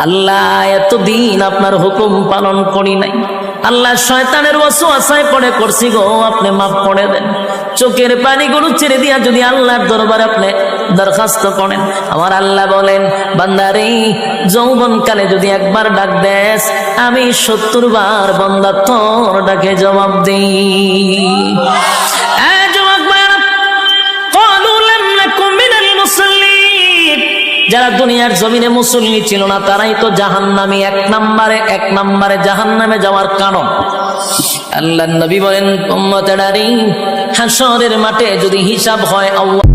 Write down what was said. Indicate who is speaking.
Speaker 1: আল্লাহ এতদিন আপনার হুকুম পালন করি নাই, আল্লাহ শয়তানের ওয়াসওয়াসায় পড়ে করছি গো, আপনি মাফ করে দেন। চোখের পানিগুলো ছেড়ে দিয়া যদি আল্লাহর দরবারে আপনি দরখাস্ত করেন, আমার আল্লাহ বলেন বান্দারে যৌবনকালে যদি একবার ডাক দেস, আমি ৭০ বার বান্দা তোর ডাকে জবাব দিই। যারা দুনিয়ার জমিনে মুসল্লি ছিল না তারাই তো জাহান্নামী, এক নম্বরে জাহান্নামে যাওয়ার কারণ। আল্লাহর নবী বলেন উম্মতেরারে হাসরের মাঠে যদি হিসাব হয় আল্লাহ